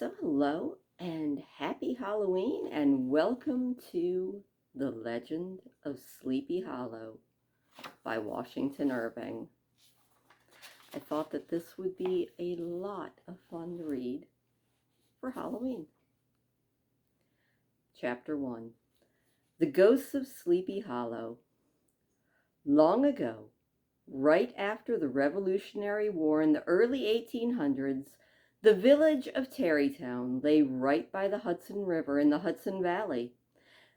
So hello and happy Halloween and welcome to The Legend of Sleepy Hollow by Washington Irving. I thought that this would be a lot of fun to read for Halloween. Chapter 1. The Ghosts of Sleepy Hollow. Long ago, right after the Revolutionary War in the early 1800s, the village of Terrytown lay right by the Hudson River in the Hudson Valley.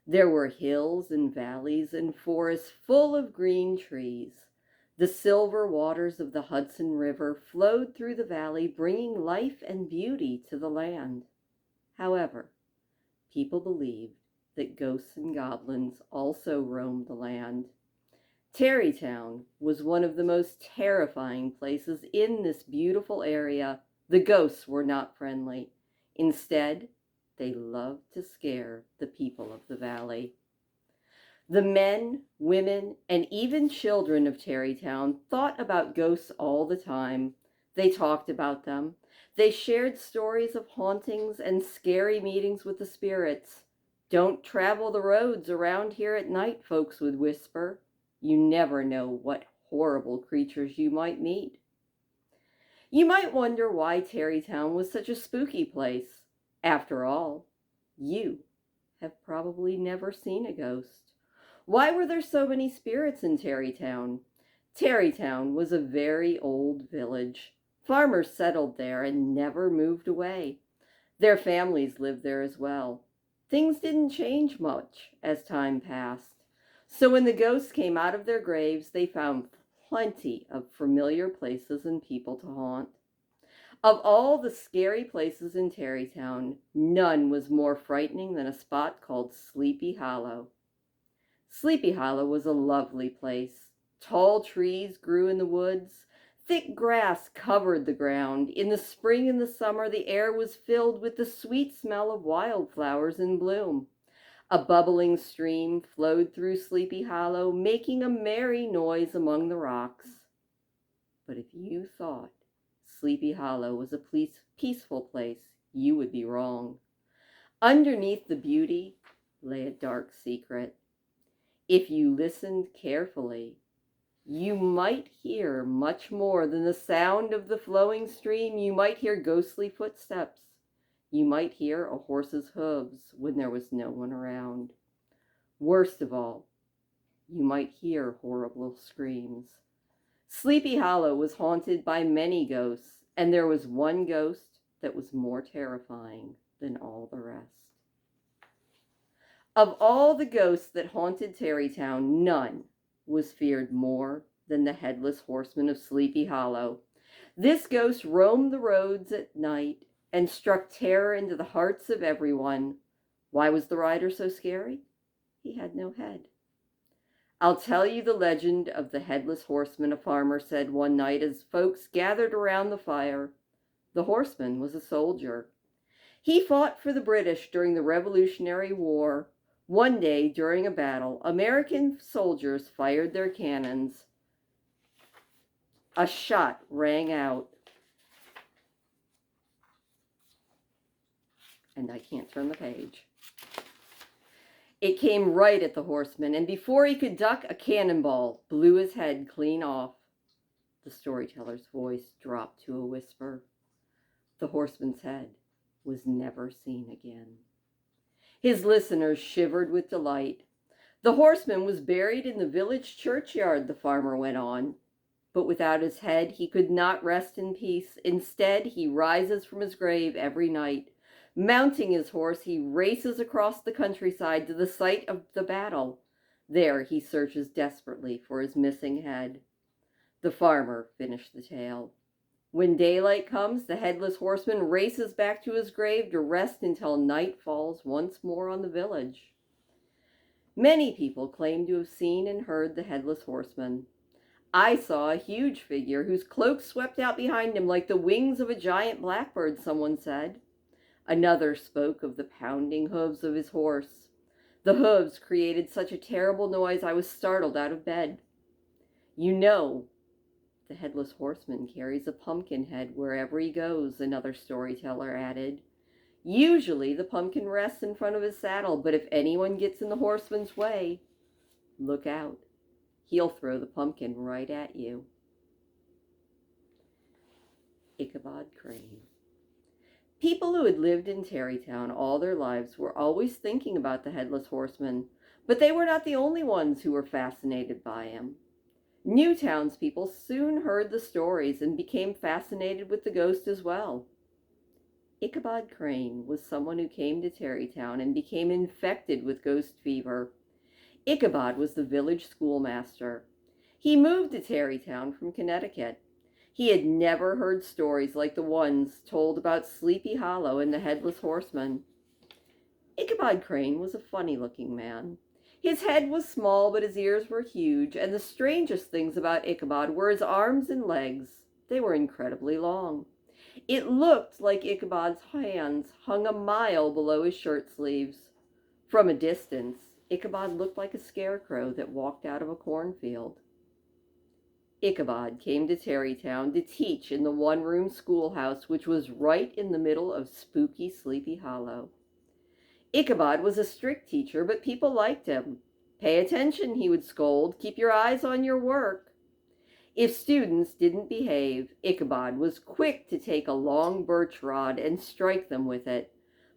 There were hills and valleys and forests full of green trees. The silver waters of the Hudson River flowed through the valley, bringing life and beauty to the land. However, people believed that ghosts and goblins also roamed the land. Terrytown was one of the most terrifying places in this beautiful area. The ghosts were not friendly. Instead, they loved to scare the people of the valley. The men, women, and even children of Terrytown thought about ghosts all the time. They talked about them. They shared stories of hauntings and scary meetings with the spirits. "Don't travel the roads around here at night," folks would whisper. "You never know what horrible creatures you might meet." You might wonder why Terrytown was such a spooky place. After all, you have probably never seen a ghost. Why were there so many spirits in Terrytown? Terrytown was a very old village. Farmers settled there and never moved away. Their families lived there as well. Things didn't change much as time passed. So when the ghosts came out of their graves, they found plenty of familiar places and people to haunt. Of all the scary places in Terrytown, none was more frightening than a spot called Sleepy Hollow. Sleepy Hollow was a lovely place. Tall trees grew in the woods. Thick grass covered the ground. In the spring and the summer, the air was filled with the sweet smell of wildflowers in bloom. A bubbling stream flowed through Sleepy Hollow, making a merry noise among the rocks. But if you thought Sleepy Hollow was a peaceful place, you would be wrong. Underneath the beauty lay a dark secret. If you listened carefully, you might hear much more than the sound of the flowing stream. You might hear ghostly footsteps. You might hear a horse's hooves when there was no one around. Worst of all, you might hear horrible screams. Sleepy Hollow was haunted by many ghosts, and there was one ghost that was more terrifying than all the rest. Of all the ghosts that haunted Terrytown, none was feared more than the Headless Horseman of Sleepy Hollow. This ghost roamed the roads at night and struck terror into the hearts of everyone. Why was the rider so scary? He had no head. "I'll tell you the legend of the Headless Horseman," a farmer said one night as folks gathered around the fire. The horseman was a soldier. He fought for the British during the Revolutionary War. One day during a battle, American soldiers fired their cannons. A shot rang out. And I can't turn the page. It came right at the horseman, and before he could duck, a cannonball blew his head clean off. The storyteller's voice dropped to a whisper. The horseman's head was never seen again. His listeners shivered with delight. "The horseman was buried in the village churchyard," the farmer went on. "But without his head, he could not rest in peace. Instead, he rises from his grave every night. Mounting his horse, he races across the countryside to the site of the battle. There he searches desperately for his missing head." The farmer finished the tale. When daylight comes, the Headless Horseman races back to his grave to rest until night falls once more on the village. Many people claim to have seen and heard the Headless Horseman. "I saw a huge figure whose cloak swept out behind him like the wings of a giant blackbird," someone said. Another spoke of the pounding hooves of his horse. "The hooves created such a terrible noise I was startled out of bed." "You know, the Headless Horseman carries a pumpkin head wherever he goes," another storyteller added. Usually the pumpkin rests in front of his saddle, but if anyone gets in the horseman's way, look out. He'll throw the pumpkin right at you. Ichabod Crane. People who had lived in Terrytown all their lives were always thinking about the Headless Horseman, but they were not the only ones who were fascinated by him. New townspeople soon heard the stories and became fascinated with the ghost as well. Ichabod Crane was someone who came to Terrytown and became infected with ghost fever. Ichabod was the village schoolmaster. He moved to Terrytown from Connecticut. He had never heard stories like the ones told about Sleepy Hollow and the Headless Horseman. Ichabod Crane was a funny-looking man. His head was small, but his ears were huge, and the strangest things about Ichabod were his arms and legs. They were incredibly long. It looked like Ichabod's hands hung a mile below his shirt sleeves. From a distance, Ichabod looked like a scarecrow that walked out of a cornfield. Ichabod came to Terrytown to teach in the one-room schoolhouse which was right in the middle of spooky Sleepy Hollow. Ichabod was a strict teacher, but people liked him. "Pay attention," he would scold. "Keep your eyes on your work." If students didn't behave, Ichabod was quick to take a long birch rod and strike them with it.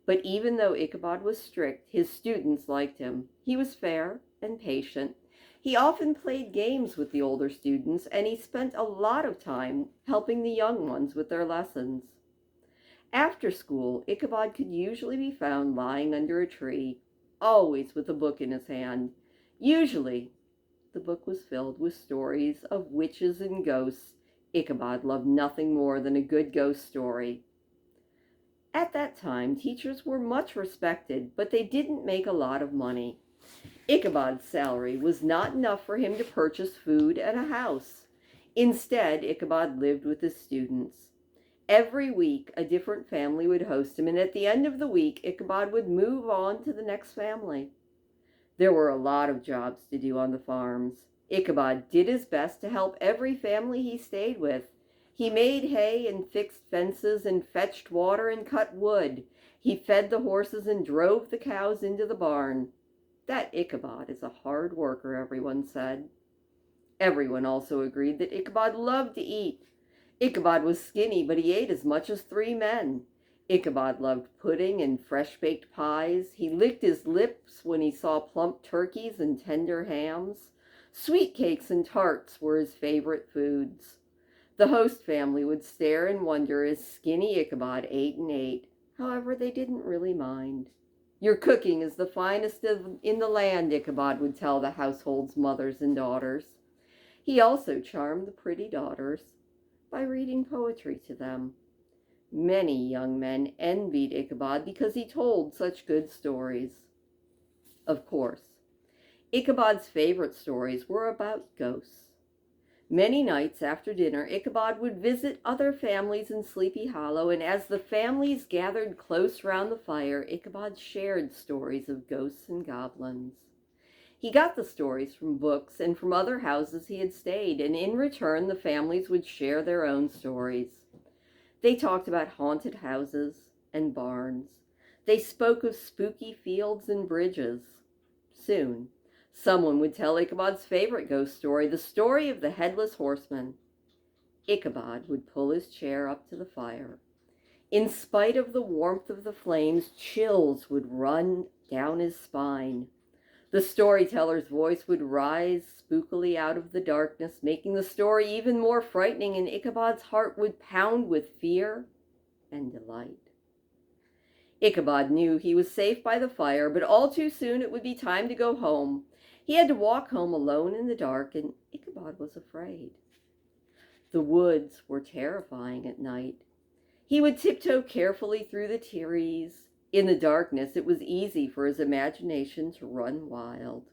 But even though Ichabod was strict, his students liked him. He was fair and patient. He often played games with the older students, and he spent a lot of time helping the young ones with their lessons. After school, Ichabod could usually be found lying under a tree, always with a book in his hand. Usually, the book was filled with stories of witches and ghosts. Ichabod loved nothing more than a good ghost story. At that time, teachers were much respected, but they didn't make a lot of money. Ichabod's salary was not enough for him to purchase food and a house. Instead, Ichabod lived with his students. Every week, a different family would host him, and at the end of the week, Ichabod would move on to the next family. There were a lot of jobs to do on the farms. Ichabod did his best to help every family he stayed with. He made hay and fixed fences and fetched water and cut wood. He fed the horses and drove the cows into the barn. That Ichabod is a hard worker, everyone said. Everyone also agreed that Ichabod loved to eat. Ichabod was skinny, but he ate as much as 3 men. Ichabod loved pudding and fresh-baked pies. He licked his lips when he saw plump turkeys and tender hams. Sweet cakes and tarts were his favorite foods. The host family would stare in wonder as skinny Ichabod ate and ate. However, they didn't really mind. "Your cooking is the finest in the land," Ichabod would tell the household's mothers and daughters. He also charmed the pretty daughters by reading poetry to them. Many young men envied Ichabod because he told such good stories. Of course, Ichabod's favorite stories were about ghosts. Many nights after dinner, Ichabod would visit other families in Sleepy Hollow, and as the families gathered close round the fire, Ichabod shared stories of ghosts and goblins. He got the stories from books and from other houses he had stayed, and in return the families would share their own stories. They talked about haunted houses and barns. They spoke of spooky fields and bridges. Soon, someone would tell Ichabod's favorite ghost story, the story of the Headless Horseman. Ichabod would pull his chair up to the fire. In spite of the warmth of the flames, chills would run down his spine. The storyteller's voice would rise spookily out of the darkness, making the story even more frightening, and Ichabod's heart would pound with fear and delight. Ichabod knew he was safe by the fire, but all too soon it would be time to go home. He had to walk home alone in the dark, and Ichabod was afraid. The woods were terrifying at night. He would tiptoe carefully through the trees. In the darkness, it was easy for his imagination to run wild.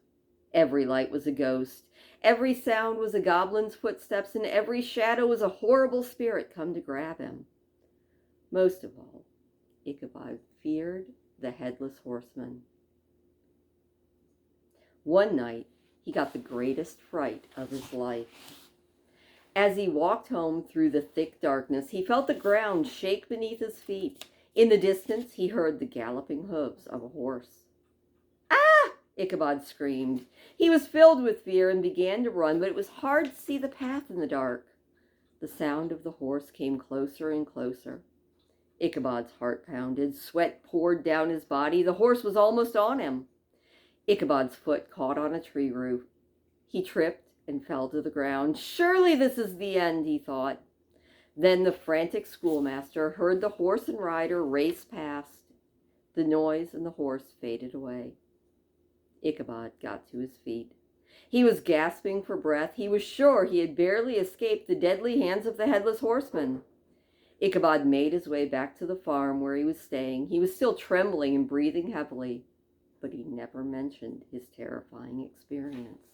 Every light was a ghost. Every sound was a goblin's footsteps, and every shadow was a horrible spirit come to grab him. Most of all, Ichabod feared the Headless Horseman. One night, he got the greatest fright of his life. As he walked home through the thick darkness, he felt the ground shake beneath his feet. In the distance, he heard the galloping hooves of a horse. "Ah!" Ichabod screamed. He was filled with fear and began to run, but it was hard to see the path in the dark. The sound of the horse came closer and closer. Ichabod's heart pounded. Sweat poured down his body. The horse was almost on him. Ichabod's foot caught on a tree root. He tripped and fell to the ground. "Surely this is the end," he thought. Then the frantic schoolmaster heard the horse and rider race past. The noise and the horse faded away. Ichabod got to his feet. He was gasping for breath. He was sure he had barely escaped the deadly hands of the headless horseman. Ichabod made his way back to the farm where he was staying. He was still trembling and breathing heavily, but he never mentioned his terrifying experience.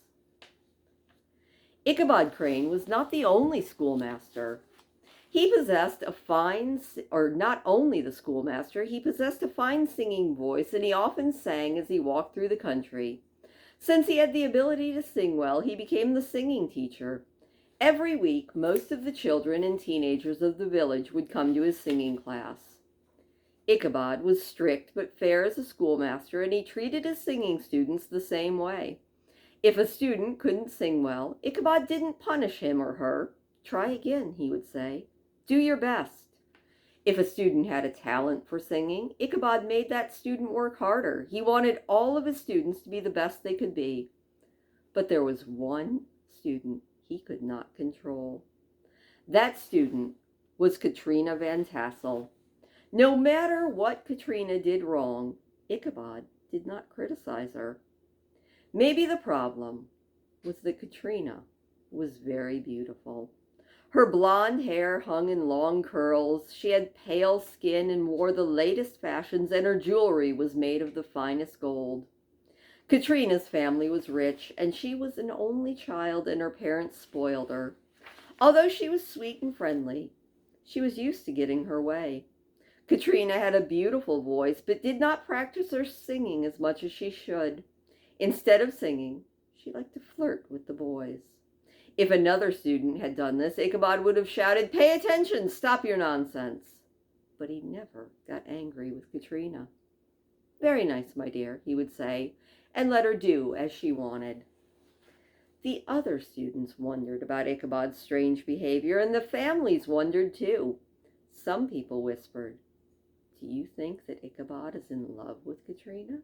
Ichabod Crane was not the only schoolmaster. He possessed a fine, or not only the schoolmaster, he possessed a fine singing voice, and he often sang as he walked through the country. Since he had the ability to sing well, he became the singing teacher. Every week, most of the children and teenagers of the village would come to his singing class. Ichabod was strict but fair as a schoolmaster, and he treated his singing students the same way. If a student couldn't sing well, Ichabod didn't punish him or her. "Try again," he would say. "Do your best." If a student had a talent for singing, Ichabod made that student work harder. He wanted all of his students to be the best they could be. But there was one student he could not control. That student was Katrina Van Tassel. No matter what Katrina did wrong, Ichabod did not criticize her. Maybe the problem was that Katrina was very beautiful. Her blonde hair hung in long curls, she had pale skin and wore the latest fashions, and her jewelry was made of the finest gold. Katrina's family was rich, and she was an only child, and her parents spoiled her. Although she was sweet and friendly, she was used to getting her way. Katrina had a beautiful voice, but did not practice her singing as much as she should. Instead of singing, she liked to flirt with the boys. If another student had done this, Ichabod would have shouted, "Pay attention, stop your nonsense." But he never got angry with Katrina. "Very nice, my dear," he would say, and let her do as she wanted. The other students wondered about Ichabod's strange behavior, and the families wondered too. Some people whispered, "Do you think that Ichabod is in love with Katrina?"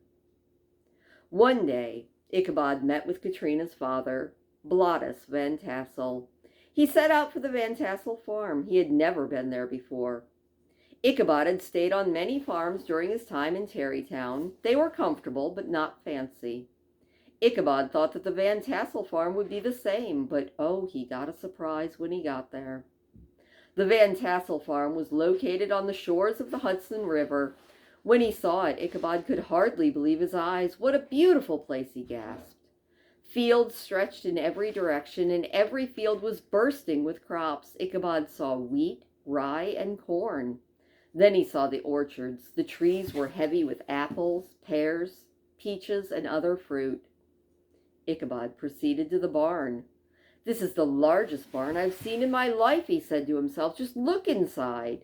One day, Ichabod met with Katrina's father, Blottus Van Tassel. He set out for the Van Tassel farm. He had never been there before. Ichabod had stayed on many farms during his time in Terrytown. They were comfortable, but not fancy. Ichabod thought that the Van Tassel farm would be the same, but oh, he got a surprise when he got there. The Van Tassel farm was located on the shores of the Hudson River. When he saw it, Ichabod could hardly believe his eyes. "What a beautiful place," he gasped. Fields stretched in every direction, and every field was bursting with crops. Ichabod saw wheat, rye, and corn. Then he saw the orchards. The trees were heavy with apples, pears, peaches, and other fruit. Ichabod proceeded to the barn. "This is the largest barn I've seen in my life," he said to himself. "Just look inside."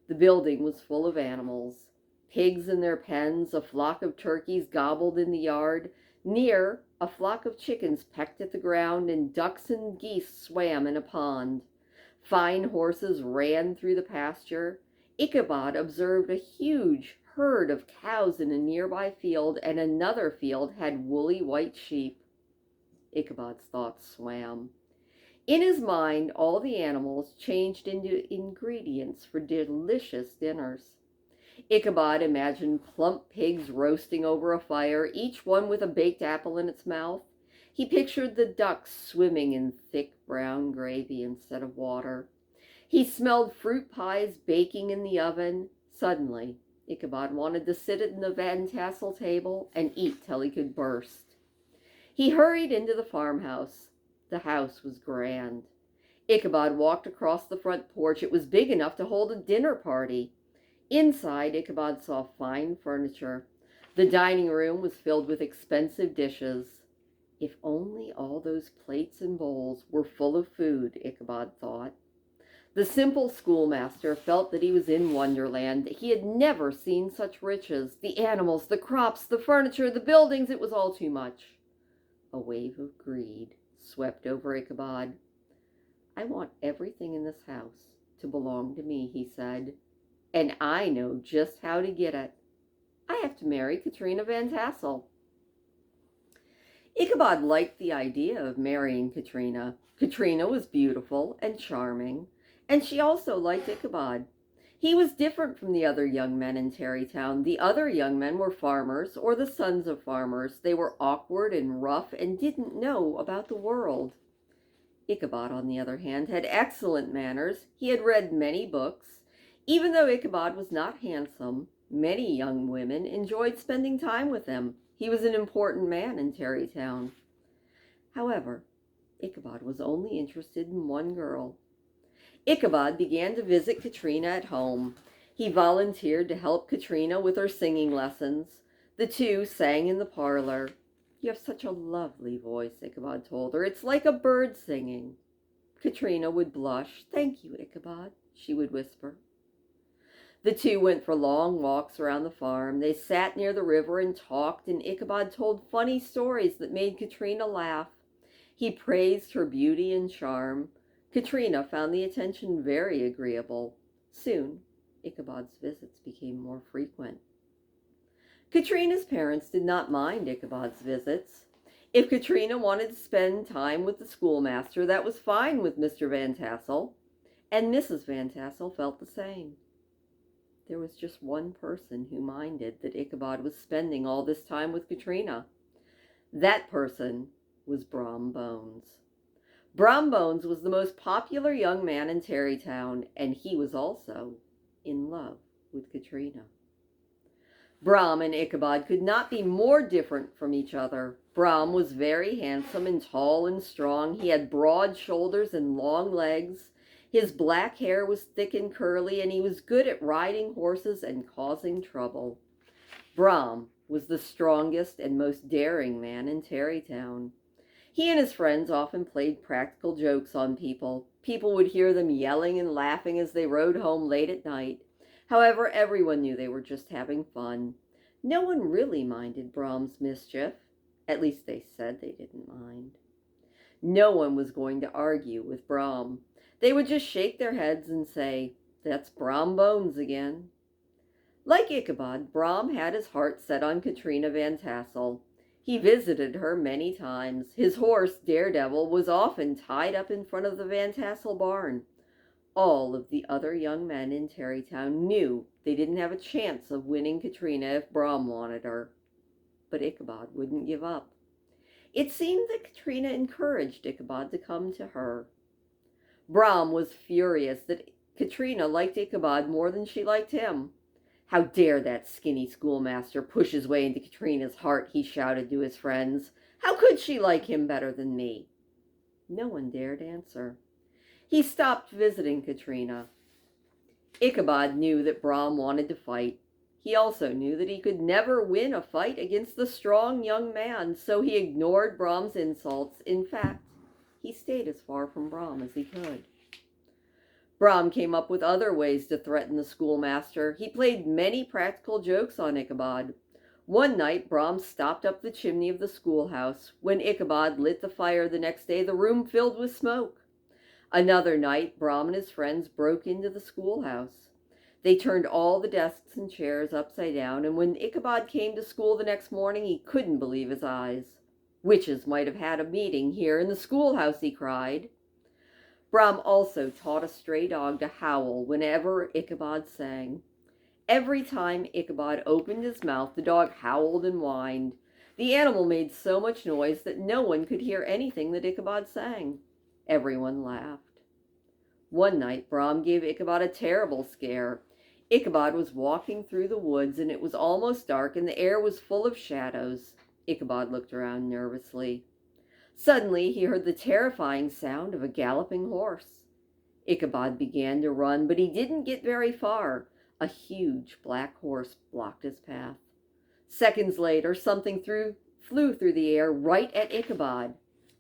The building was full of animals. Pigs in their pens, a flock of turkeys gobbled in the yard. Near, a flock of chickens pecked at the ground, and ducks and geese swam in a pond. Fine horses ran through the pasture. Ichabod observed a huge herd of cows in a nearby field, and another field had woolly white sheep. Ichabod's thoughts swam. In his mind, all the animals changed into ingredients for delicious dinners. Ichabod imagined plump pigs roasting over a fire, each one with a baked apple in its mouth. He pictured the ducks swimming in thick brown gravy instead of water. He smelled fruit pies baking in the oven. Suddenly, Ichabod wanted to sit at the Van Tassel table and eat till he could burst. He hurried into the farmhouse. The house was grand. Ichabod walked across the front porch. It was big enough to hold a dinner party. Inside, Ichabod saw fine furniture. The dining room was filled with expensive dishes. If only all those plates and bowls were full of food, Ichabod thought. The simple schoolmaster felt that he was in Wonderland. He had never seen such riches. The animals, the crops, the furniture, the buildings, it was all too much. A wave of greed swept over Ichabod. I want everything in this house to belong to me, he said, and I know just how to get it. I have to marry Katrina Van Tassel. Ichabod liked the idea of marrying Katrina. Katrina was beautiful and charming, and she also liked Ichabod. He was different from the other young men in Terrytown. The other young men were farmers or the sons of farmers. They were awkward and rough and didn't know about the world. Ichabod, on the other hand, had excellent manners. He had read many books. Even though Ichabod was not handsome, many young women enjoyed spending time with him. He was an important man in Terrytown. However, Ichabod was only interested in one girl. Ichabod began to visit Katrina at home. He volunteered to help Katrina with her singing lessons. The two sang in the parlor. You have such a lovely voice, Ichabod told her. It's like a bird singing. Katrina would blush. Thank you, Ichabod, she would whisper. The two went for long walks around the farm. They sat near the river and talked, and Ichabod told funny stories that made Katrina laugh. He praised her beauty and charm. Katrina found the attention very agreeable. Soon, Ichabod's visits became more frequent. Katrina's parents did not mind Ichabod's visits. If Katrina wanted to spend time with the schoolmaster, that was fine with Mr. Van Tassel, and Mrs. Van Tassel felt the same. There was just one person who minded that Ichabod was spending all this time with Katrina. That person was Bram Bones. Bram Bones was the most popular young man in Terrytown, and he was also in love with Katrina. Bram and Ichabod could not be more different from each other. Bram was very handsome and tall and strong. He had broad shoulders and long legs. His black hair was thick and curly, and he was good at riding horses and causing trouble. Bram was the strongest and most daring man in Terrytown. He and his friends often played practical jokes on people. People would hear them yelling and laughing as they rode home late at night. However, everyone knew they were just having fun. No one really minded Bram's mischief. At least they said they didn't mind. No one was going to argue with Bram. They would just shake their heads and say, "That's Bram Bones again." Like Ichabod, Bram had his heart set on Katrina Van Tassel. He visited her many times. His horse, Daredevil, was often tied up in front of the Van Tassel barn. All of the other young men in Terrytown knew they didn't have a chance of winning Katrina if Bram wanted her. But Ichabod wouldn't give up. It seemed that Katrina encouraged Ichabod to come to her. Bram was furious that Katrina liked Ichabod more than she liked him. "How dare that skinny schoolmaster push his way into Katrina's heart," he shouted to his friends. "How could she like him better than me?" No one dared answer. He stopped visiting Katrina. Ichabod knew that Bram wanted to fight. He also knew that he could never win a fight against the strong young man, so he ignored Bram's insults. In fact, he stayed as far from Bram as he could. Bram came up with other ways to threaten the schoolmaster. He played many practical jokes on Ichabod. One night, Bram stopped up the chimney of the schoolhouse. When Ichabod lit the fire the next day, the room filled with smoke. Another night, Bram and his friends broke into the schoolhouse. They turned all the desks and chairs upside down, and when Ichabod came to school the next morning, he couldn't believe his eyes. "Witches might have had a meeting here in the schoolhouse," he cried. Bram also taught a stray dog to howl whenever Ichabod sang. Every time Ichabod opened his mouth, the dog howled and whined. The animal made so much noise that no one could hear anything that Ichabod sang. Everyone laughed. One night, Bram gave Ichabod a terrible scare. Ichabod was walking through the woods, and it was almost dark, and the air was full of shadows. Ichabod looked around nervously. Suddenly, he heard the terrifying sound of a galloping horse. Ichabod began to run, but he didn't get very far. A huge black horse blocked his path. Seconds later, something flew through the air right at Ichabod.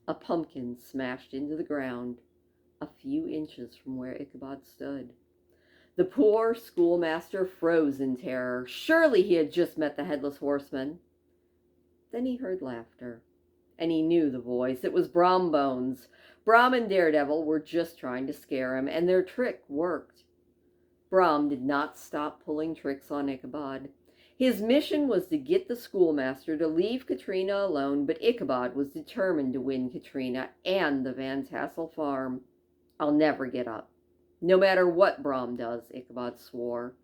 A pumpkin smashed into the ground. a few inches from where Ichabod stood. The poor schoolmaster froze in terror. Surely he had just met the headless horseman. Then he heard laughter, and he knew the voice. It was Bram Bones. Bram and Daredevil were just trying to scare him, and their trick worked. Bram did not stop pulling tricks on Ichabod. His mission was to get the schoolmaster to leave Katrina alone, but Ichabod was determined to win Katrina and the Van Tassel farm. I'll never get up, no matter what Bram does, Ichabod swore.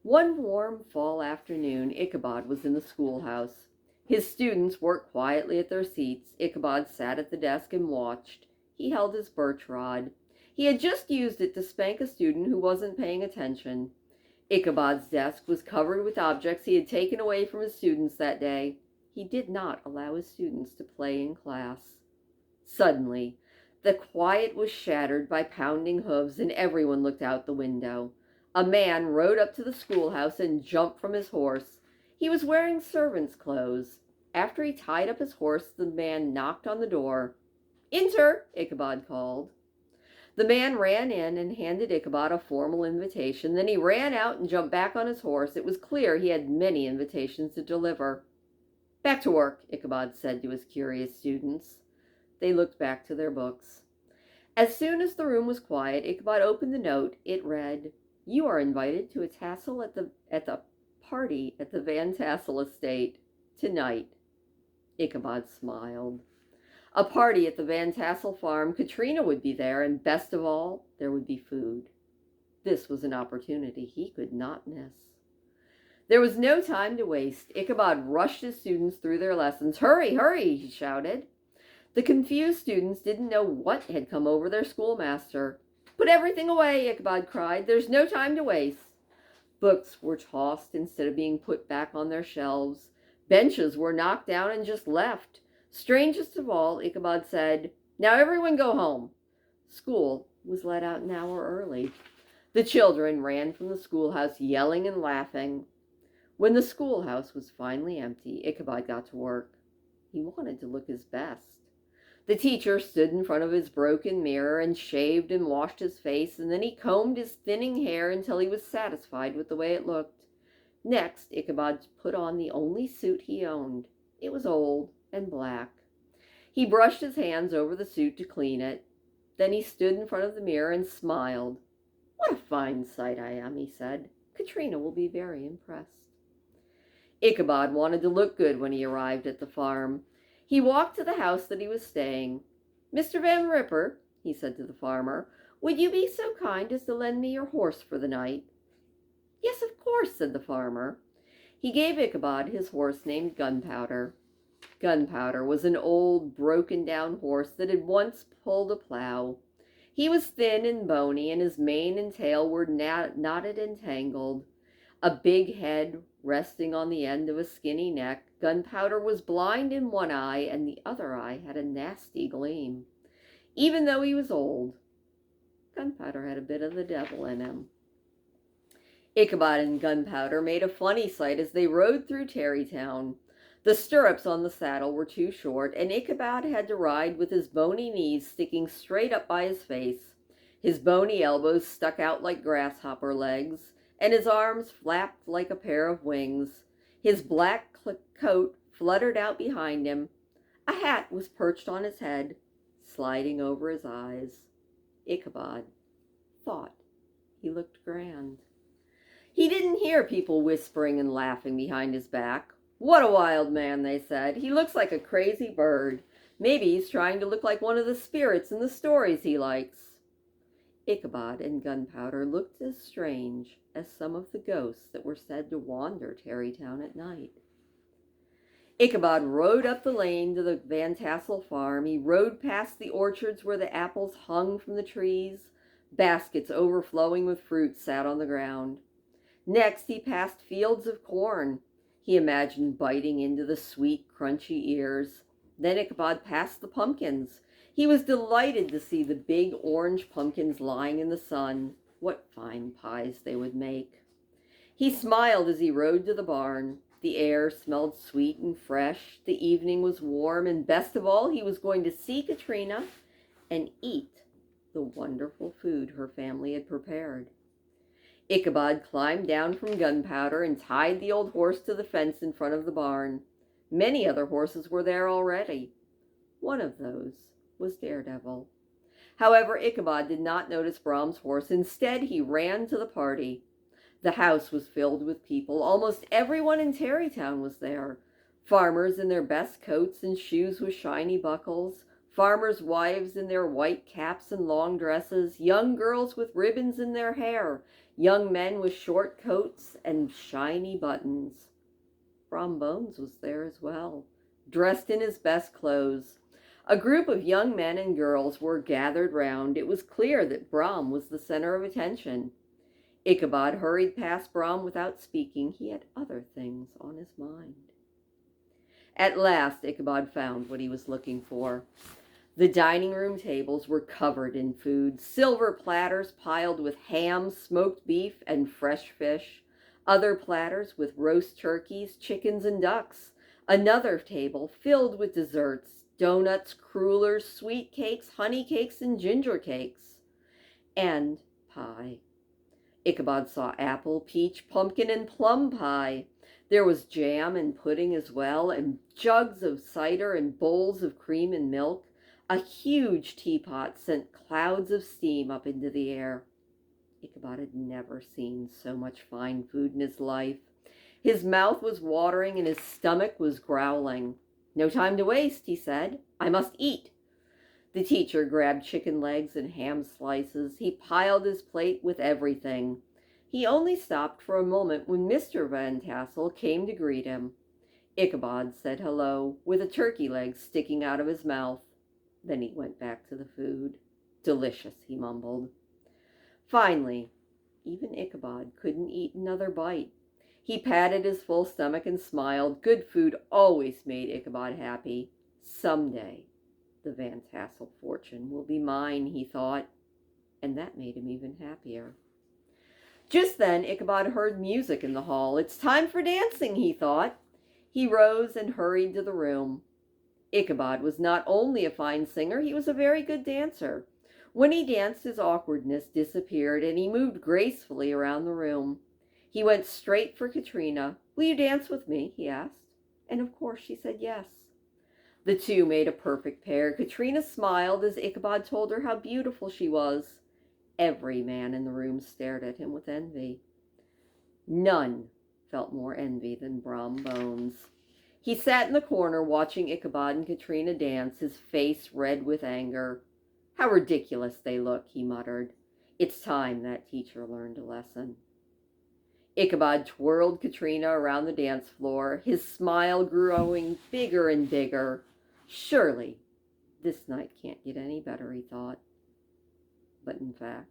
One warm fall afternoon, Ichabod was in the schoolhouse. His students worked quietly at their seats. Ichabod sat at the desk and watched. He held his birch rod. He had just used it to spank a student who wasn't paying attention. Ichabod's desk was covered with objects he had taken away from his students that day. He did not allow his students to play in class. Suddenly, the quiet was shattered by pounding hooves, and everyone looked out the window. A man rode up to the schoolhouse and jumped from his horse. He was wearing servant's clothes. After he tied up his horse, the man knocked on the door. "Enter," Ichabod called. The man ran in and handed Ichabod a formal invitation. Then he ran out and jumped back on his horse. It was clear he had many invitations to deliver. "Back to work," Ichabod said to his curious students. They looked back to their books. As soon as the room was quiet, Ichabod opened the note. It read, "You are invited to a tassel at the party at the Van Tassel estate tonight." Ichabod smiled. A party at the Van Tassel farm. Katrina would be there, and best of all, there would be food. This was an opportunity he could not miss. There was no time to waste. Ichabod rushed his students through their lessons. "Hurry, hurry," he shouted. The confused students didn't know what had come over their schoolmaster. "Put everything away," Ichabod cried. "There's no time to waste." Books were tossed instead of being put back on their shelves. Benches were knocked down and just left. Strangest of all, Ichabod said, "Now everyone go home." School was let out an hour early. The children ran from the schoolhouse yelling and laughing. When the schoolhouse was finally empty, Ichabod got to work. He wanted to look his best. The teacher stood in front of his broken mirror and shaved and washed his face, and then he combed his thinning hair until he was satisfied with the way it looked. Next, Ichabod put on the only suit he owned. It was old and black. He brushed his hands over the suit to clean it. Then he stood in front of the mirror and smiled. "What a fine sight I am," he said. "Katrina will be very impressed." Ichabod wanted to look good when he arrived at the farm. He walked to the house that he was staying. "Mr. Van Ripper," he said to the farmer, "would you be so kind as to lend me your horse for the night?" "Yes, of course," said the farmer. He gave Ichabod his horse named Gunpowder. Gunpowder was an old, broken-down horse that had once pulled a plow. He was thin and bony, and his mane and tail were knotted and tangled. A big head resting on the end of a skinny neck. Gunpowder was blind in one eye, and the other eye had a nasty gleam. Even though he was old, Gunpowder had a bit of the devil in him. Ichabod and Gunpowder made a funny sight as they rode through Terrytown. The stirrups on the saddle were too short, and Ichabod had to ride with his bony knees sticking straight up by his face. His bony elbows stuck out like grasshopper legs, and his arms flapped like a pair of wings. His black coat fluttered out behind him. A hat was perched on his head, sliding over his eyes. Ichabod thought he looked grand. He didn't hear people whispering and laughing behind his back. "What a wild man," they said. "He looks like a crazy bird. Maybe he's trying to look like one of the spirits in the stories he likes." Ichabod and Gunpowder looked as strange as some of the ghosts that were said to wander Terrytown at night. Ichabod rode up the lane to the Van Tassel farm. He rode past the orchards where the apples hung from the trees. Baskets overflowing with fruit sat on the ground. Next, he passed fields of corn. He imagined biting into the sweet, crunchy ears. Then Ichabod passed the pumpkins. He was delighted to see the big orange pumpkins lying in the sun. What fine pies they would make. He smiled as he rode to the barn. The air smelled sweet and fresh. The evening was warm, and best of all, he was going to see Katrina and eat the wonderful food her family had prepared. Ichabod climbed down from Gunpowder and tied the old horse to the fence in front of the barn. Many other horses were there already. One of those was Daredevil. However, Ichabod did not notice Brom's horse. Instead, he ran to the party. The house was filled with people. Almost everyone in Terrytown was there. Farmers in their best coats and shoes with shiny buckles, farmers' wives in their white caps and long dresses, young girls with ribbons in their hair, young men with short coats and shiny buttons. Bram Bones was there as well, dressed in his best clothes. A group of young men and girls were gathered round. It was clear that Bram was the center of attention. Ichabod hurried past Bram without speaking. He had other things on his mind. At last, Ichabod found what he was looking for. The dining room tables were covered in food, silver platters piled with ham, smoked beef, and fresh fish, other platters with roast turkeys, chickens, and ducks, another table filled with desserts, donuts, crullers, sweet cakes, honey cakes, and ginger cakes, and pie. Ichabod saw apple, peach, pumpkin, and plum pie. There was jam and pudding as well, and jugs of cider and bowls of cream and milk. A huge teapot sent clouds of steam up into the air. Ichabod had never seen so much fine food in his life. His mouth was watering and his stomach was growling. "No time to waste," he said. "I must eat." The teacher grabbed chicken legs and ham slices. He piled his plate with everything. He only stopped for a moment when Mr. Van Tassel came to greet him. Ichabod said hello, with a turkey leg sticking out of his mouth. Then he went back to the food. "Delicious," he mumbled. Finally, even Ichabod couldn't eat another bite. He patted his full stomach and smiled. Good food always made Ichabod happy. Someday, the Van Tassel fortune will be mine, he thought, and that made him even happier. Just then, Ichabod heard music in the hall. "It's time for dancing," he thought. He rose and hurried to the room. Ichabod was not only a fine singer, he was a very good dancer. When he danced, his awkwardness disappeared, and he moved gracefully around the room. He went straight for Katrina. "Will you dance with me?" he asked. And of course she said yes. The two made a perfect pair. Katrina smiled as Ichabod told her how beautiful she was. Every man in the room stared at him with envy. None felt more envy than Bram Bones. He sat in the corner watching Ichabod and Katrina dance, his face red with anger. "How ridiculous they look," he muttered. "It's time that teacher learned a lesson." Ichabod twirled Katrina around the dance floor, his smile growing bigger and bigger. Surely, this night can't get any better, he thought. But in fact,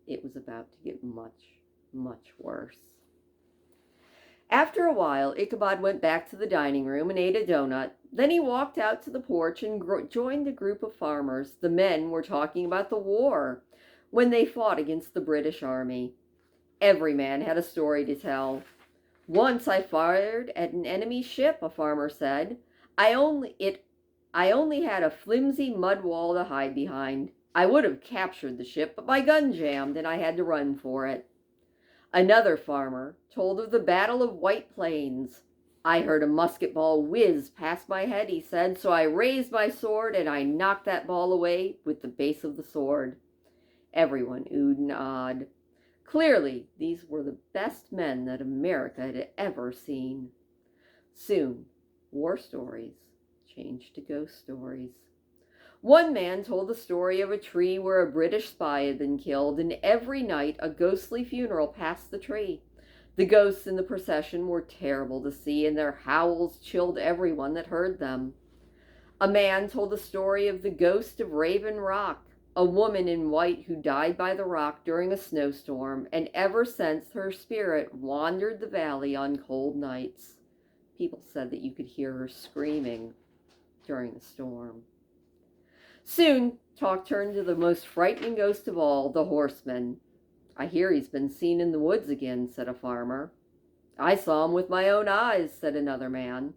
it was about to get much, much worse. After a while, Ichabod went back to the dining room and ate a donut. Then he walked out to the porch and joined a group of farmers. The men were talking about the war, when they fought against the British Army. Every man had a story to tell. "Once I fired at an enemy ship," a farmer said. I only had a flimsy mud wall to hide behind. I would have captured the ship, but my gun jammed and I had to run for it." Another farmer told of the Battle of White Plains. "I heard a musket ball whiz past my head," he said, "so I raised my sword and I knocked that ball away with the base of the sword." Everyone oohed and ahed. Clearly, these were the best men that America had ever seen. Soon, war stories changed to ghost stories. One man told the story of a tree where a British spy had been killed, and every night a ghostly funeral passed the tree. The ghosts in the procession were terrible to see, and their howls chilled everyone that heard them. A man told the story of the ghost of Raven Rock, a woman in white who died by the rock during a snowstorm, and ever since her spirit wandered the valley on cold nights. People said that you could hear her screaming during the storm. Soon, talk turned to the most frightening ghost of all, the horseman. "I hear he's been seen in the woods again," said a farmer. "I saw him with my own eyes," said another man.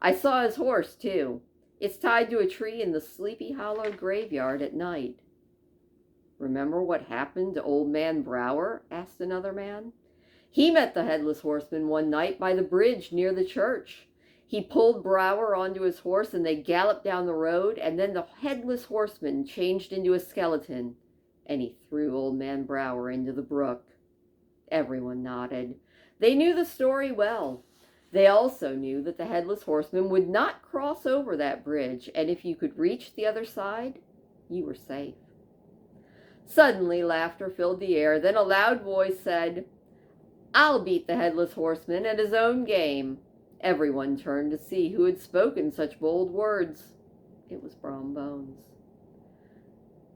"I saw his horse, too. It's tied to a tree in the Sleepy Hollow graveyard at night." "Remember what happened to old man Brower?" asked another man. "He met the headless horseman one night by the bridge near the church. He pulled Brower onto his horse and they galloped down the road, and then the headless horseman changed into a skeleton and he threw old man Brower into the brook." Everyone nodded. They knew the story well. They also knew that the headless horseman would not cross over that bridge, and if you could reach the other side, you were safe. Suddenly, laughter filled the air. Then a loud voice said, "I'll beat the headless horseman at his own game." Everyone turned to see who had spoken such bold words. It was Bram Bones.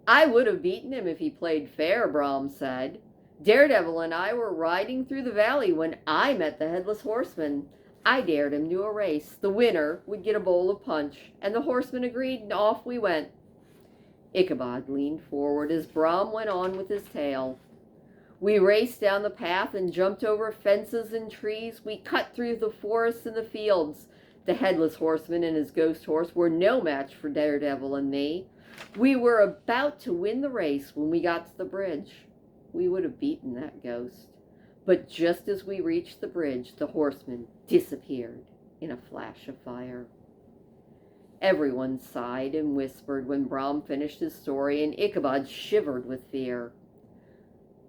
"I would have beaten him if he played fair," Bram said. "Daredevil and I were riding through the valley when I met the headless horseman. I dared him to a race. The winner would get a bowl of punch, and the horseman agreed, and off we went." Ichabod leaned forward as Bram went on with his tale. "We raced down the path and jumped over fences and trees. We cut through the forests and the fields. The headless horseman and his ghost horse were no match for Daredevil and me. We were about to win the race when we got to the bridge. We would have beaten that ghost. But just as we reached the bridge, the horseman disappeared in a flash of fire." Everyone sighed and whispered when Bram finished his story, and Ichabod shivered with fear.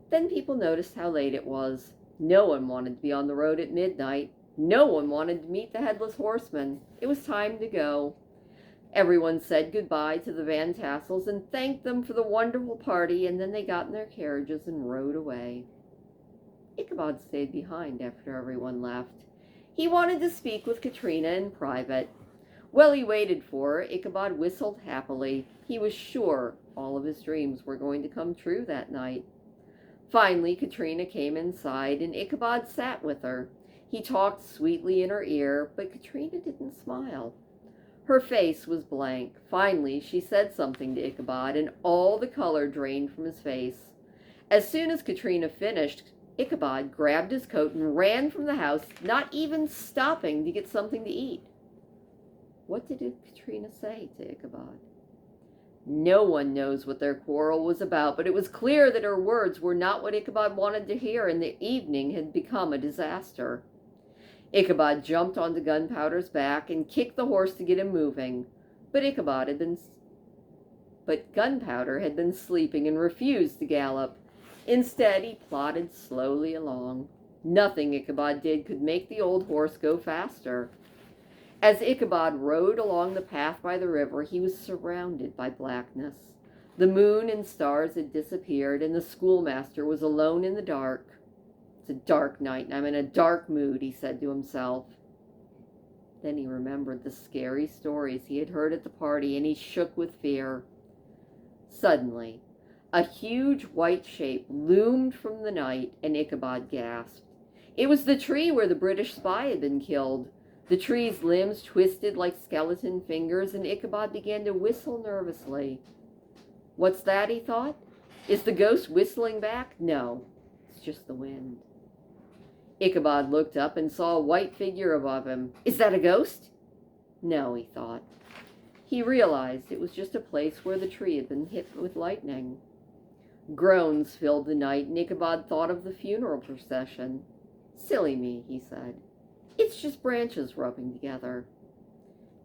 Then people noticed how late it was. No one wanted to be on the road at midnight. No one wanted to meet the headless horseman. It was time to go. Everyone said goodbye to the Van Tassels and thanked them for the wonderful party, and then they got in their carriages and rode away. Ichabod stayed behind after everyone left. He wanted to speak with Katrina in private. While he waited for her, Ichabod whistled happily. He was sure all of his dreams were going to come true that night. Finally, Katrina came inside, and Ichabod sat with her. He talked sweetly in her ear, but Katrina didn't smile. Her face was blank. Finally, she said something to Ichabod, and all the color drained from his face. As soon as Katrina finished, Ichabod grabbed his coat and ran from the house, not even stopping to get something to eat. What did Katrina say to Ichabod? No one knows what their quarrel was about, but it was clear that her words were not what Ichabod wanted to hear, and the evening had become a disaster. Ichabod jumped onto Gunpowder's back and kicked the horse to get him moving, but Gunpowder had been sleeping and refused to gallop. Instead, he plodded slowly along. Nothing Ichabod did could make the old horse go faster. As Ichabod rode along the path by the river, he was surrounded by blackness. The moon and stars had disappeared, and the schoolmaster was alone in the dark. "It's a dark night, and I'm in a dark mood," he said to himself. Then he remembered the scary stories he had heard at the party, and he shook with fear. Suddenly, a huge white shape loomed from the night, and Ichabod gasped. It was the tree where the British spy had been killed. The tree's limbs twisted like skeleton fingers, and Ichabod began to whistle nervously. "What's that?" he thought. "Is the ghost whistling back? No, it's just the wind." Ichabod looked up and saw a white figure above him. "Is that a ghost?" No, he thought. He realized it was just a place where the tree had been hit with lightning. Groans filled the night, and Ichabod thought of the funeral procession. "Silly me," he said. "It's just branches rubbing together."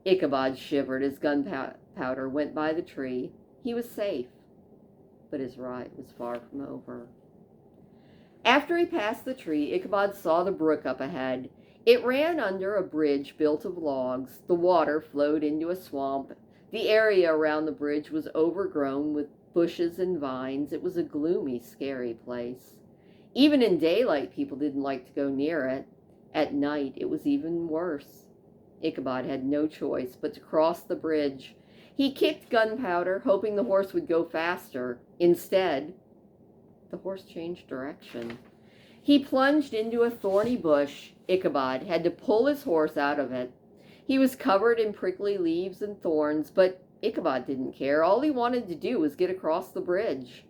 Ichabod shivered as Gunpowder went by the tree. He was safe, but his ride was far from over. After he passed the tree, Ichabod saw the brook up ahead. It ran under a bridge built of logs. The water flowed into a swamp. The area around the bridge was overgrown with bushes and vines. It was a gloomy, scary place. Even in daylight, people didn't like to go near it. At night, it was even worse. Ichabod had no choice but to cross the bridge. He kicked Gunpowder, hoping the horse would go faster. Instead, the horse changed direction. He plunged into a thorny bush. Ichabod had to pull his horse out of it. He was covered in prickly leaves and thorns, but Ichabod didn't care. All he wanted to do was get across the bridge.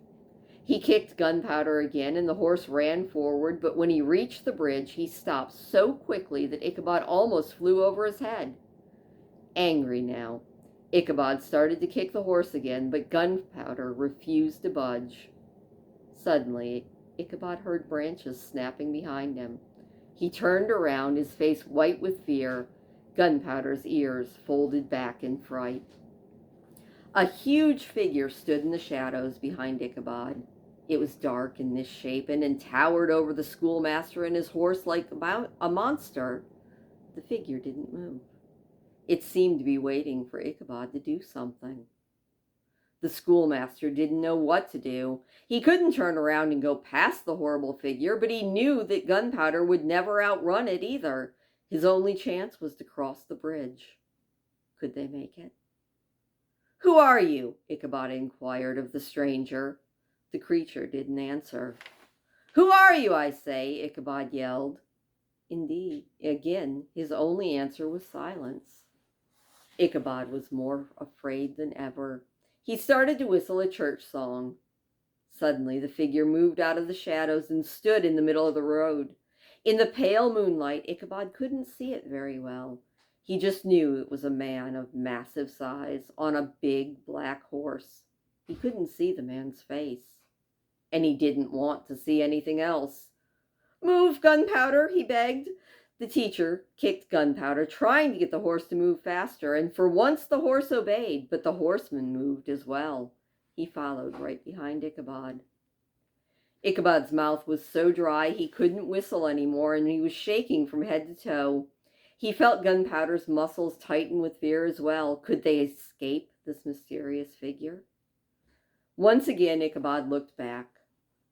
He kicked Gunpowder again, and the horse ran forward, but when he reached the bridge, he stopped so quickly that Ichabod almost flew over his head. Angry now, Ichabod started to kick the horse again, but Gunpowder refused to budge. Suddenly, Ichabod heard branches snapping behind him. He turned around, his face white with fear, Gunpowder's ears folded back in fright. A huge figure stood in the shadows behind Ichabod. It was dark and misshapen and towered over the schoolmaster and his horse like a monster. The figure didn't move. It seemed to be waiting for Ichabod to do something. The schoolmaster didn't know what to do. He couldn't turn around and go past the horrible figure, but he knew that Gunpowder would never outrun it either. His only chance was to cross the bridge. Could they make it? "Who are you?" Ichabod inquired of the stranger. The creature didn't answer. "Who are you, I say?" Ichabod yelled. Indeed, again, his only answer was silence. Ichabod was more afraid than ever. He started to whistle a church song. Suddenly the figure moved out of the shadows and stood in the middle of the road. In the pale moonlight, Ichabod couldn't see it very well. He just knew it was a man of massive size on a big black horse. He couldn't see the man's face, and he didn't want to see anything else. "Move, Gunpowder," he begged. The teacher kicked Gunpowder, trying to get the horse to move faster, and for once the horse obeyed, but the horseman moved as well. He followed right behind Ichabod. Ichabod's mouth was so dry he couldn't whistle anymore, and he was shaking from head to toe. He felt Gunpowder's muscles tighten with fear as well. Could they escape this mysterious figure? Once again Ichabod looked back.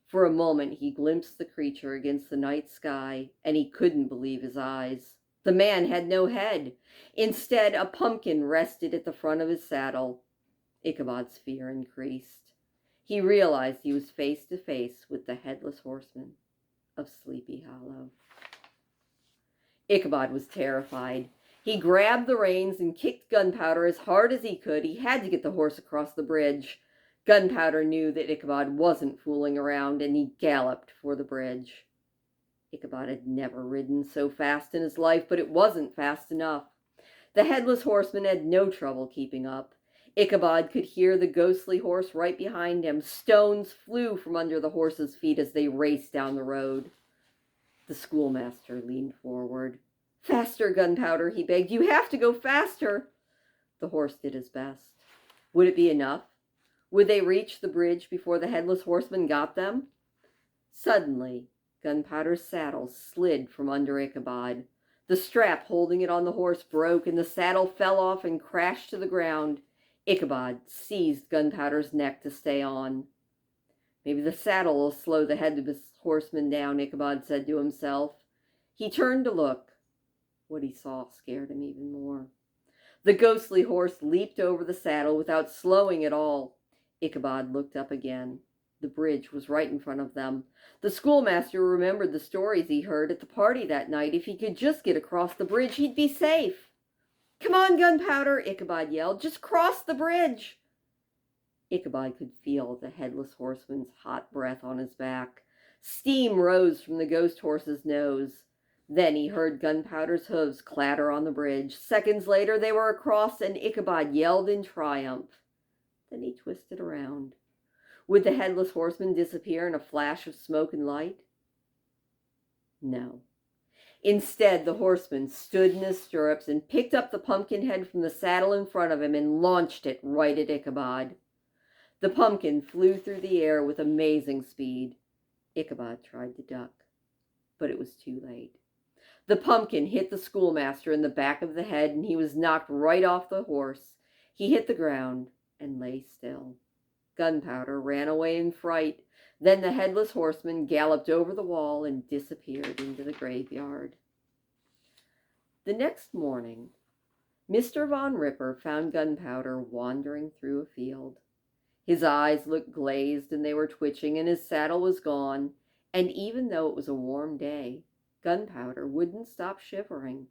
For a moment he glimpsed the creature against the night sky, and he couldn't believe his eyes. The man had no head. Instead, a pumpkin rested at the front of his saddle. Ichabod's fear increased. He realized he was face to face with the headless horseman of Sleepy Hollow. Ichabod was terrified. He grabbed the reins and kicked Gunpowder as hard as he could. He had to get the horse across the bridge. Gunpowder knew that Ichabod wasn't fooling around, and he galloped for the bridge. Ichabod had never ridden so fast in his life, but it wasn't fast enough. The headless horseman had no trouble keeping up. Ichabod could hear the ghostly horse right behind him. Stones flew from under the horse's feet as they raced down the road. The schoolmaster leaned forward. "Faster, Gunpowder," he begged. "You have to go faster." The horse did his best. Would it be enough? Would they reach the bridge before the headless horseman got them? Suddenly, Gunpowder's saddle slid from under Ichabod. The strap holding it on the horse broke, and the saddle fell off and crashed to the ground. Ichabod seized Gunpowder's neck to stay on. "Maybe the saddle will slow the headless horseman down," Ichabod said to himself. He turned to look. What he saw scared him even more. The ghostly horse leaped over the saddle without slowing at all. Ichabod looked up again. The bridge was right in front of them. The schoolmaster remembered the stories he heard at the party that night. If he could just get across the bridge, he'd be safe. "Come on, Gunpowder," Ichabod yelled. "Just cross the bridge." Ichabod could feel the headless horseman's hot breath on his back. Steam rose from the ghost horse's nose. Then he heard Gunpowder's hooves clatter on the bridge. Seconds later they were across, and Ichabod yelled in triumph. Then he twisted around. Would the headless horseman disappear in a flash of smoke and light? No. Instead, the horseman stood in his stirrups and picked up the pumpkin head from the saddle in front of him and launched it right at Ichabod. The pumpkin flew through the air with amazing speed. Ichabod tried to duck, but it was too late. The pumpkin hit the schoolmaster in the back of the head, and he was knocked right off the horse. He hit the ground and lay still. Gunpowder ran away in fright. Then the headless horseman galloped over the wall and disappeared into the graveyard. The next morning, Mr. Von Ripper found Gunpowder wandering through a field. His eyes looked glazed and they were twitching, and his saddle was gone. And even though it was a warm day, Gunpowder wouldn't stop shivering.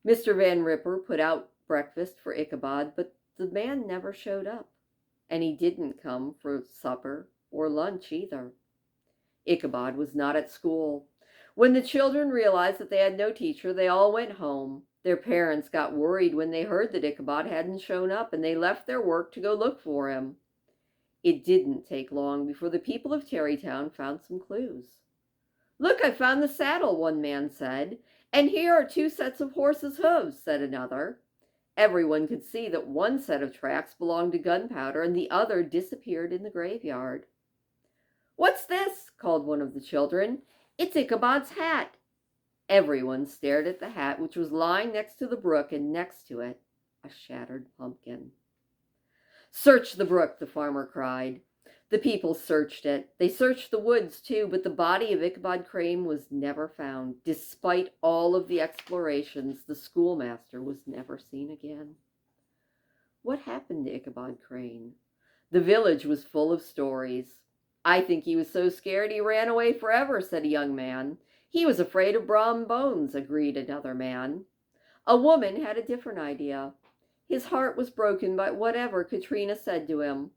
Mr. Van Ripper put out breakfast for Ichabod, but the man never showed up. And he didn't come for supper or lunch either. Ichabod was not at school. When the children realized that they had no teacher, they all went home. Their parents got worried when they heard that Ichabod hadn't shown up, and they left their work to go look for him. It didn't take long before the people of Terrytown found some clues. "Look, I found the saddle," one man said. "And here are 2 sets of horses' hooves," said another. Everyone could see that one set of tracks belonged to Gunpowder and the other disappeared in the graveyard. "What's this?" called one of the children. "It's Ichabod's hat." Everyone stared at the hat, which was lying next to the brook, and next to it a shattered pumpkin. "Search the brook," the farmer cried. The people searched it. They searched the woods too, but the body of Ichabod Crane was never found. Despite all of the explorations, the schoolmaster was never seen again. What happened to Ichabod Crane? The village was full of stories. "I think he was so scared he ran away forever," said a young man. "He was afraid of Bram bones," agreed another man. A woman had a different idea. "His heart was broken by whatever Katrina said to him."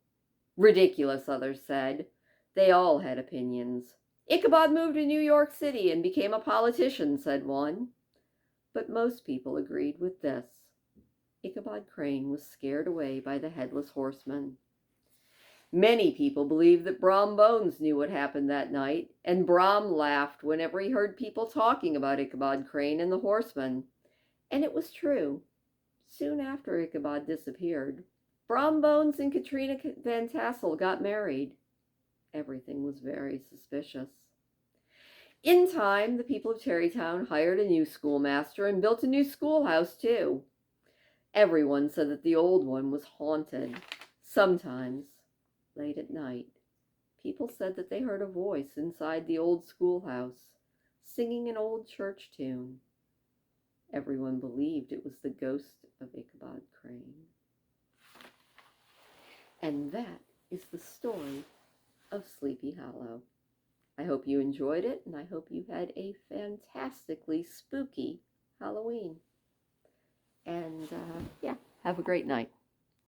"Ridiculous," others said. They all had opinions. "Ichabod moved to New York City and became a politician," said one. But most people agreed with this. Ichabod Crane was scared away by the headless horseman. Many people believed that Bram Bones knew what happened that night, and Bram laughed whenever he heard people talking about Ichabod Crane and the horseman. And it was true. Soon after Ichabod disappeared, Bram Bones and Katrina Van Tassel got married. Everything was very suspicious. In time, the people of Terrytown hired a new schoolmaster and built a new schoolhouse too. Everyone said that the old one was haunted. Sometimes, late at night, people said that they heard a voice inside the old schoolhouse singing an old church tune. Everyone believed it was the ghost of Ichabod Crane. And that is the story of Sleepy Hollow. I hope you enjoyed it, and I hope you had a fantastically spooky Halloween. And yeah, have a great night.